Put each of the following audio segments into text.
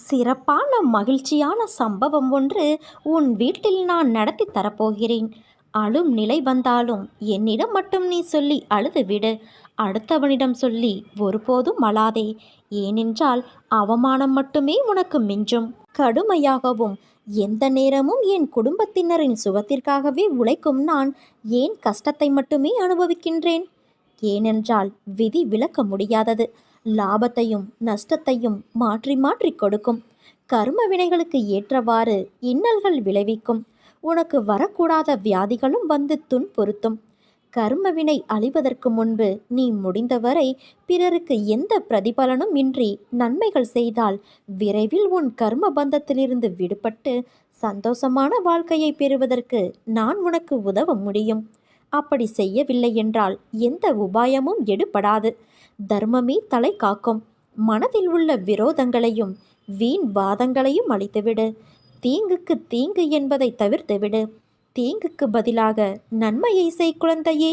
சிறப்பான மகிழ்ச்சியான சம்பவம் ஒன்று உன் வீட்டில் நான் நடத்தி தரப்போகிறேன். அழும் நிலை வந்தாலும் என்னிடம் மட்டும் நீ சொல்லி அழுதுவிடு. அடுத்தவனிடம் சொல்லி ஒருபோதும் அழாதே. ஏனென்றால் அவமானம் மட்டுமே உனக்கு மிஞ்சும். கடுமையாகவும் எந்த நேரமும் என் குடும்பத்தினரின் சுகத்திற்காகவே உழைக்கும் நான் ஏன் கஷ்டத்தை மட்டுமே அனுபவிக்கின்றேன்? ஏனென்றால் விதி விலக்க முடியாதது. லாபத்தையும் நஷ்டத்தையும் மாற்றி மாற்றி கொடுக்கும். கர்ம வினைகளுக்கு ஏற்றவாறு இன்னல்கள் விளைவிக்கும். உனக்கு வரக்கூடாத வியாதிகளும் வந்து துன்புறுத்தும். கர்மவினை அழிவதற்கு முன்பு நீ முடிந்தவரை பிறருக்கு எந்த பிரதிபலனும் இன்றி நன்மைகள் செய்தால் விரைவில் உன் கர்ம பந்தத்திலிருந்து விடுபட்டு சந்தோஷமான வாழ்க்கையை பெறுவதற்கு நான் உனக்கு உதவ முடியும். அப்படி செய்யவில்லை என்றால் எந்த உபாயமும் எடுபடாது. தர்மமே தலை காக்கும். மனதில் உள்ள விரோதங்களையும் வீண் வாதங்களையும் அழித்துவிடு. தீங்குக்கு தீங்கு என்பதை தவிர்த்துவிடு. தீங்குக்கு பதிலாக நன்மையை செய் குழந்தையே.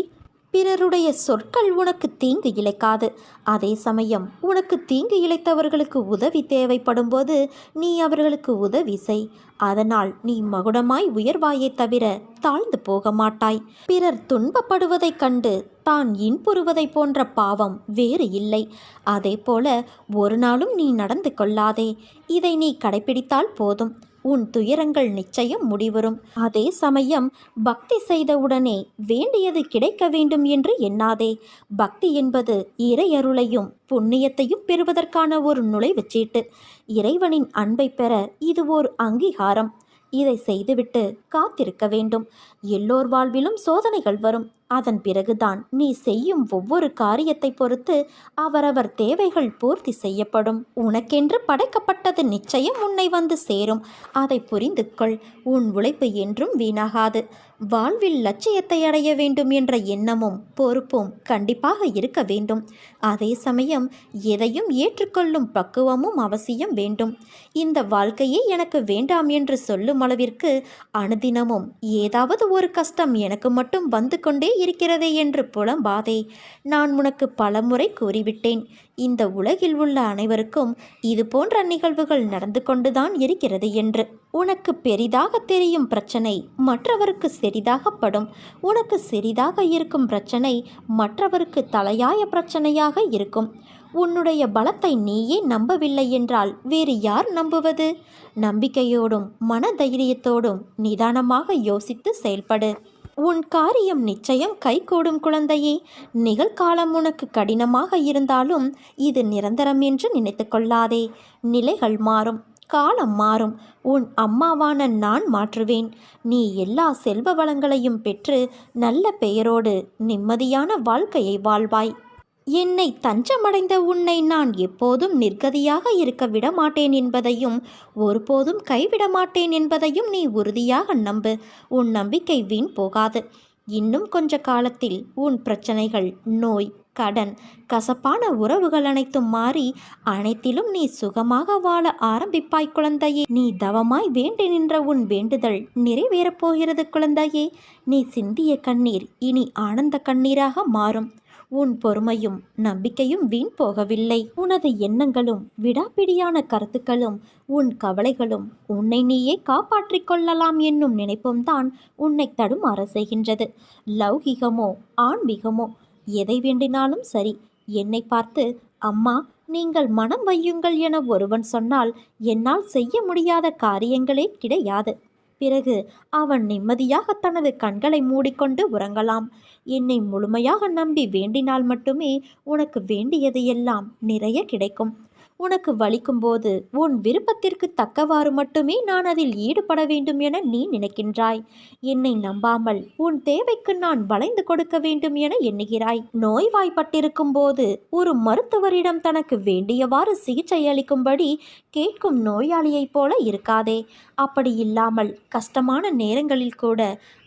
பிறருடைய சொற்கள் உனக்கு தீங்கு இழைக்காது. அதே சமயம் உனக்கு தீங்கு இழைத்தவர்களுக்கு உதவி தேவைப்படும் போது நீ அவர்களுக்கு உதவி செய். அதனால் நீ மகுடமாய் உயர்வாயே தவிர தாழ்ந்து போக மாட்டாய். பிறர் துன்பப்படுவதைக் கண்டு தான் இன்புறுவதை போன்ற பாவம் வேறு இல்லை. அதே போல ஒரு நாளும் நீ நடந்து கொள்ளாதே. இதை நீ கடைபிடித்தால் போதும். உன் துயரங்கள் நிச்சயம் முடிவரும். அதே சமயம் பக்தி செய்தவுடனே வேண்டியது கிடைக்க வேண்டும் என்று எண்ணாதே. பக்தி என்பது இறையருளையும் புண்ணியத்தையும் பெறுவதற்கான ஒரு நுழைவுச் சீட்டு. இறைவனின் அன்பை பெற இது ஓர் அங்கீகாரம். இதை செய்துவிட்டு காத்திருக்க வேண்டும். எல்லோர் வாழ்விலும் சோதனைகள் வரும். அதன் பிறகுதான் நீ செய்யும் ஒவ்வொரு காரியத்தை பொறுத்து அவரவர் தேவைகள் பூர்த்தி செய்யப்படும். உனக்கென்று படைக்கப்பட்டது நிச்சயம் உன்னை வந்து சேரும். அதை புரிந்து கொள். உன் உழைப்பு என்றும் வீணாகாது. வாழ்வில் லட்சியத்தை அடைய வேண்டும் என்ற எண்ணமும் பொறுப்பும் கண்டிப்பாக இருக்க வேண்டும். அதே சமயம் எதையும் ஏற்றுக்கொள்ளும் பக்குவமும் அவசியம் வேண்டும். இந்த வாழ்க்கையே எனக்கு வேண்டாம் என்று சொல்லும் அளவிற்கு அனுதினமும் ஏதாவது ஒரு கஷ்டம் எனக்கு மட்டும் வந்து கொண்டே இருக்கிறதே என்று புலம்பாதே. நான் உனக்கு பலமுறை கூறிவிட்டேன். இந்த உலகில் உள்ள அனைவருக்கும் இது போன்ற நிகழ்வுகள் நடந்து கொண்டுதான் இருக்கிறது என்று. உனக்கு பெரிதாக தெரியும் பிரச்சனை மற்றவருக்கு சிறிதாகப்படும். உனக்கு சிறிதாக இருக்கும் பிரச்சனை மற்றவருக்கு தலையாய பிரச்சனையாக இருக்கும். உன்னுடைய பலத்தை நீயே நம்பவில்லை என்றால் வேறு யார் நம்புவது? நம்பிக்கையோடும் மனதைரியத்தோடும் நிதானமாக யோசித்து செயல்படு. உன் காரியம் நிச்சயம் கைகூடும் குழந்தையே. நிகழ்காலம் உனக்கு கடினமாக இருந்தாலும் இது நிரந்தரம் என்று நினைத்து கொள்ளாதே. நிலைகள் மாறும், காலம் மாறும். உன் அம்மாவான நான் மாற்றுவேன். நீ எல்லா செல்வ வளங்களையும் பெற்று நல்ல பெயரோடு நிம்மதியான வாழ்க்கையை வாழ்வாய். என்னை தஞ்சமடைந்த உன்னை நான் எப்போதும் நிர்கதியாக இருக்க விடமாட்டேன் என்பதையும் ஒருபோதும் கைவிட மாட்டேன் என்பதையும் நீ உறுதியாக நம்பு. உன் நம்பிக்கை வீண் போகாது. இன்னும் கொஞ்ச காலத்தில் உன் பிரச்சனைகள், நோய், கடன், கசப்பான உறவுகள் அனைத்தும் மாறி அனைத்திலும் நீ சுகமாக வாழ ஆரம்பிப்பாய் குழந்தையே. நீ தவமாய் வேண்டி நின்ற உன் வேண்டுதல் நிறைவேறப் போகிறது குழந்தையே. நீ சிந்திய கண்ணீர் இனி ஆனந்த கண்ணீராக மாறும். உன் பொறுமையும் நம்பிக்கையும் வீண் போகவில்லை. உனது எண்ணங்களும் விடாப்பிடியான கருத்துக்களும் உன் கவலைகளும் உன்னை நீயே காப்பாற்றிக் கொள்ளலாம் என்னும் நினைப்பும் தான் உன்னை தடுமாற செய்கின்றது. லௌகிகமோ ஆன்மீகமோ எதை வேண்டினாலும் சரி, என்னை பார்த்து அம்மா நீங்கள் மனம் வையுங்கள் என ஒருவன் சொன்னால் என்னால் செய்ய முடியாத காரியங்களே கிடையாது. பிறகு அவன் நிம்மதியாக தனது கண்களை மூடிக்கொண்டு உறங்கலாம். என்னை முழுமையாக நம்பி வேண்டினால் மட்டுமே உனக்கு வேண்டியது எல்லாம் நிறைய கிடைக்கும். உனக்கு வலிக்கும்போது உன் விருப்பத்திற்கு தக்கவாறு மட்டுமே நான் அதில் ஈடுபட வேண்டும் என நீ நினைக்கின்றாய். என்னை நம்பாமல் உன் தேவைக்கு நான் வளைந்து கொடுக்க வேண்டும் என எண்ணுகிறாய். நோய்வாய்ப்பட்டிருக்கும் போது ஒரு மருத்துவரிடம் தனக்கு வேண்டியவாறு சிகிச்சை அளிக்கும்படி கேட்கும் நோயாளியைப் போல இருக்காதே. அப்படி இல்லாமல் கஷ்டமான நேரங்களில் கூட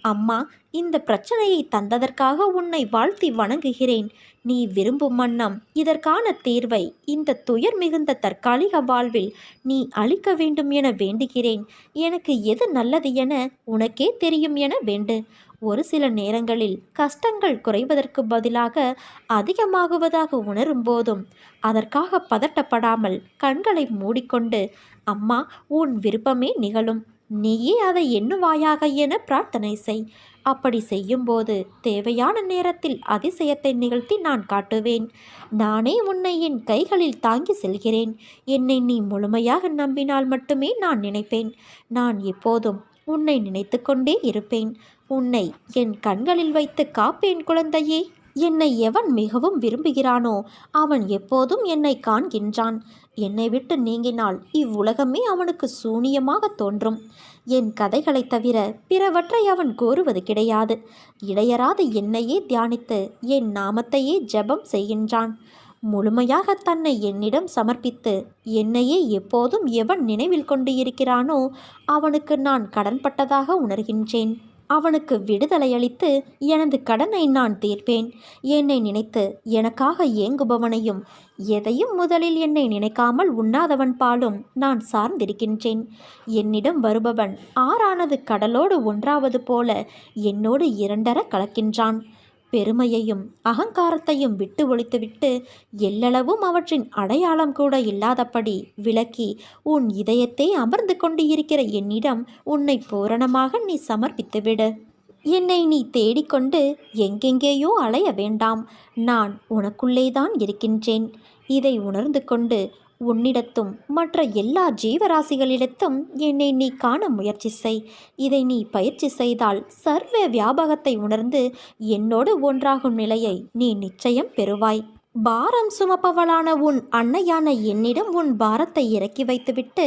அம்மா இந்த பிரச்சனையை தந்ததற்காக உன்னை வாழ்த்தி வணங்குகிறேன். நீ விரும்பும் வண்ணம் இதற்கான தீர்வை இந்த துயர் மிகுந்த தற்காலிக வாழ்வில் நீ அளிக்க வேண்டும் என வேண்டுகிறேன். எனக்கு எது நல்லது என உனக்கே தெரியும் என வேண்டு. ஒரு சில நேரங்களில் கஷ்டங்கள் குறைவதற்கு பதிலாக அதிகமாகுவதாக உணரும் போதும் அதற்காக பதட்டப்படாமல் கண்களை மூடிக்கொண்டு, அம்மா, உன் விருப்பமே நிகழும், நீயே அதை எண்ணுவாயாக என பிரார்த்தனை செய். அப்படி செய்யும்போது தேவையான நேரத்தில் அதிசயத்தை நிகழ்த்தி நான் காட்டுவேன். நானே உன்னை என் கைகளில் தாங்கி செல்கிறேன். என்னை நீ முழுமையாக நம்பினால் மட்டுமே நான் நினைப்பேன். நான் எப்போதும் உன்னை நினைத்து கொண்டே இருப்பேன். உன்னை என் கண்களில் வைத்து காப்பேன் குழந்தையே. என்னை எவன் மிகவும் விரும்புகிறானோ அவன் எப்போதும் என்னை காண்கின்றான். என்னை விட்டு நீங்கினால் இவ்வுலகமே அவனுக்கு சூனியமாக தோன்றும். என் கதைகளைத் தவிர பிறவற்றை அவன் கோருவது கிடையாது. இடையராது என்னையே தியானித்து என் நாமத்தையே ஜெபம் செய்கின்றான். முழுமையாக தன்னை என்னிடம் சமர்ப்பித்து என்னையே எப்போதும் எவன் நினைவில் கொண்டு இருக்கிறானோ அவனுக்கு நான் கடன்பட்டதாக உணர்கின்றேன். அவனுக்கு விடுதலை அளித்து எனது கடனை நான் தீர்ப்பேன். என்னை நினைத்து எனக்காக ஏங்குபவனையும் எதையும் முதலில் என்னை நினைக்காமல் உண்ணாதவன் பாலும் நான் சார்ந்திருக்கின்றேன். என்னிடம் வருபவன் ஆறானது கடலோடு ஒன்றாவது போல என்னோடு இரண்டர கலக்கின்றான். பெருமையையும் அகங்காரத்தையும் விட்டு ஒழித்துவிட்டு எல்லளவும் அவற்றின் அடையாளம் கூட இல்லாதபடி விலக்கி உன் இதயத்தை அமர்ந்து கொண்டு இருக்கிற என்னிடம் உன்னை பூரணமாக நீ சமர்ப்பித்துவிடு. என்னை நீ தேடிக்கொண்டு எங்கெங்கேயோ அலைய வேண்டாம். நான் உனக்குள்ளேதான் இருக்கின்றேன். இதை உணர்ந்து கொண்டு உன்னிடத்தும் மற்ற எல்லா ஜீவராசிகளிடத்தும் என்னை நீ காண முயற்சி செய். இதை நீ பயிற்சி செய்தால் சர்வ வியாபகத்தை உணர்ந்து என்னோடு ஒன்றாகும் நிலையை நீ நிச்சயம் பெறுவாய். பாரம் சுமப்பவளான உன் அன்னையான என்னிடம் உன் பாரத்தை இறக்கி வைத்துவிட்டு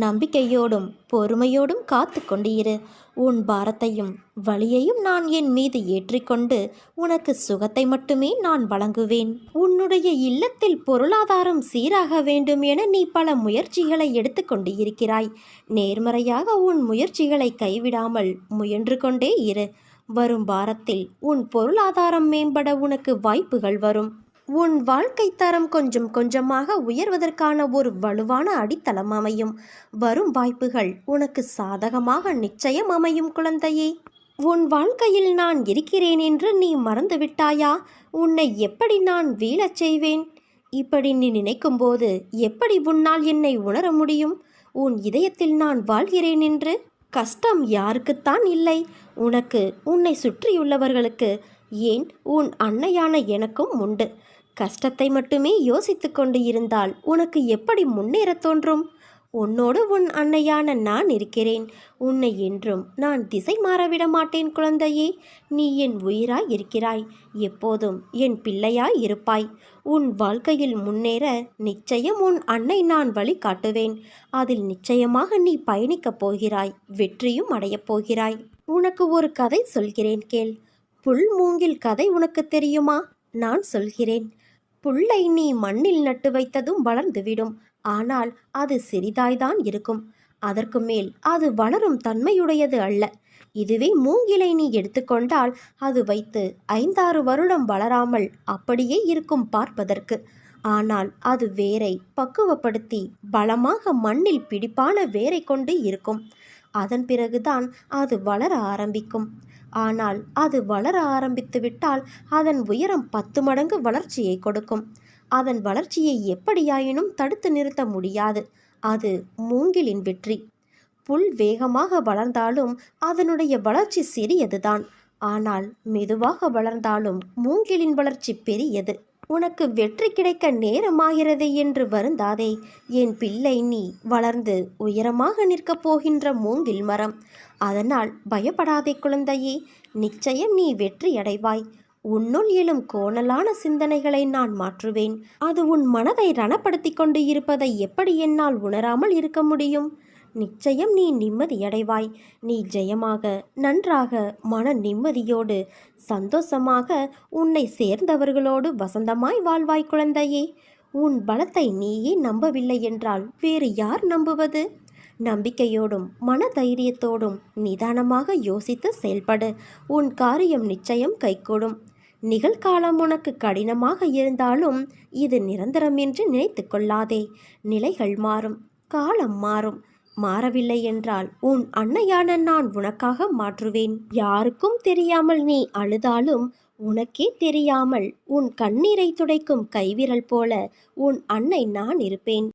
நம்பிக்கையோடும் பொறுமையோடும் காத்து கொண்டிரு. உன் பாரத்தையும் வலியையும் நான் என் மீது ஏற்றிக்கொண்டு உனக்கு சுகத்தை மட்டுமே நான் வழங்குவேன். உன்னுடைய இல்லத்தில் பொருளாதாரம் சீராக வேண்டும் என நீ பல முயற்சிகளை எடுத்துக்கொண்டு இருக்கிறாய். நேர்மறையாக உன் முயற்சிகளை கைவிடாமல் முயன்று கொண்டே இரு. வரும் வாரத்தில் உன் பொருளாதாரம் மேம்பட உனக்கு வாய்ப்புகள் வரும். உன் வாழ்க்கை தரம் கொஞ்சம் கொஞ்சமாக உயர்வதற்கான ஒரு வலுவான அடித்தளம் அமையும். வரும் வாய்ப்புகள் உனக்கு சாதகமாக நிச்சயம் அமையும் குழந்தையே. உன் வாழ்க்கையில் நான் இருக்கிறேன் என்று நீ மறந்துவிட்டாயா? உன்னை எப்படி நான் வீழச் செய்வேன்? இப்படி நீ நினைக்கும்போது எப்படி உன்னால் என்னை உணர முடியும்? உன் இதயத்தில் நான் வாழ்கிறேன் என்று. கஷ்டம் யாருக்குத்தான் இல்லை? உனக்கு, உன்னை சுற்றியுள்ளவர்களுக்கு, ஏன் உன் அன்னையான எனக்கும் உண்டு. கஷ்டத்தை மட்டுமே யோசித்து கொண்டு இருந்தால் உனக்கு எப்படி முன்னேறத் தோன்றும்? உன்னோடு உன் அன்னையான நான் இருக்கிறேன். உன்னை என்றும் நான் திசை மாறவிட மாட்டேன் குழந்தையே. நீ என் உயிராய் இருக்கிறாய். எப்போதும் என் பிள்ளையாய் இருப்பாய். உன் வாழ்க்கையில் முன்னேற நிச்சயம் உன் அன்னை நான் வழி காட்டுவேன். அதில் நிச்சயமாக நீ பயணிக்கப் போகிறாய். வெற்றியும் அடையப் போகிறாய். உனக்கு ஒரு கதை சொல்கிறேன் கேள். புல் மூங்கில் கதை உனக்கு தெரியுமா? நான் சொல்கிறேன். புல்லை நீ மண்ணில் நட்டு வைத்ததும் வளர்ந்துவிடும். ஆனால் அது சிறிதாய்தான் இருக்கும். அதற்கு மேல் அது வளரும் தன்மையுடையது அல்ல. இதுவே மூங்கிலை நீ எடுத்துக்கொண்டால் அது வைத்து 5-6 வருடம் வளராமல் அப்படியே இருக்கும் பார்ப்பதற்கு. ஆனால் அது வேரை பக்குவப்படுத்தி பலமாக மண்ணில் பிடிப்பான வேரை கொண்டு இருக்கும். அதன் பிறகுதான் அது வளர ஆரம்பிக்கும். ஆனால் அது வளர ஆரம்பித்து விட்டால் அதன் உயரம் 10 மடங்கு வளர்ச்சியை கொடுக்கும். அதன் வளர்ச்சியை எப்படியாயினும் தடுத்து நிறுத்த முடியாது. அது மூங்கிலின் வெற்றி. புல் வேகமாக வளர்ந்தாலும் அதனுடைய வளர்ச்சி சிறியதுதான். ஆனால் மெதுவாக வளர்ந்தாலும் மூங்கிலின் வளர்ச்சி பெரியது. உனக்கு வெற்றி கிடைக்க நேரமாகிறது என்று வருந்தாதே என் பிள்ளை. நீ வளர்ந்து உயரமாக நிற்கப் போகின்ற மூங்கில் மரம். அதனால் பயப்படாதே குழந்தையே. நிச்சயம் நீ வெற்றி அடைவாய். உன்னுள் எழும் கோணலான சிந்தனைகளை நான் மாற்றுவேன். அது உன் மனதை ரணப்படுத்தி கொண்டு இருப்பதை எப்படி என்னால் உணராமல் இருக்க முடியும்? நிச்சயம் நீ நிம்மதியடைவாய். நீ ஜெயமாக, நன்றாக, மன நிம்மதியோடு, சந்தோஷமாக, உன்னை சேர்ந்தவர்களோடு வசந்தமாய் வாழ்வாய் குழந்தையே. உன் பலத்தை நீயே நம்பவில்லை என்றால் வேறு யார் நம்புவது? நம்பிக்கையோடும் மன தைரியத்தோடும் நிதானமாக யோசித்து செயல்படு. உன் காரியம் நிச்சயம் கைகூடும். நிகழ்காலம் உனக்கு கடினமாக இருந்தாலும் இது நிரந்தரம் என்று நினைத்து கொள்ளாதே. நிலைகள் மாறும், காலம் மாறும். மாறவில்லை என்றால் உன் அன்னையான நான் உனக்காக மாற்றுவேன். யாருக்கும் தெரியாமல் நீ அழுதாலும் உனக்கே தெரியாமல் உன் கண்ணீரை துடைக்கும் கைவிரல் போல உன் அன்னை நான் இருப்பேன்.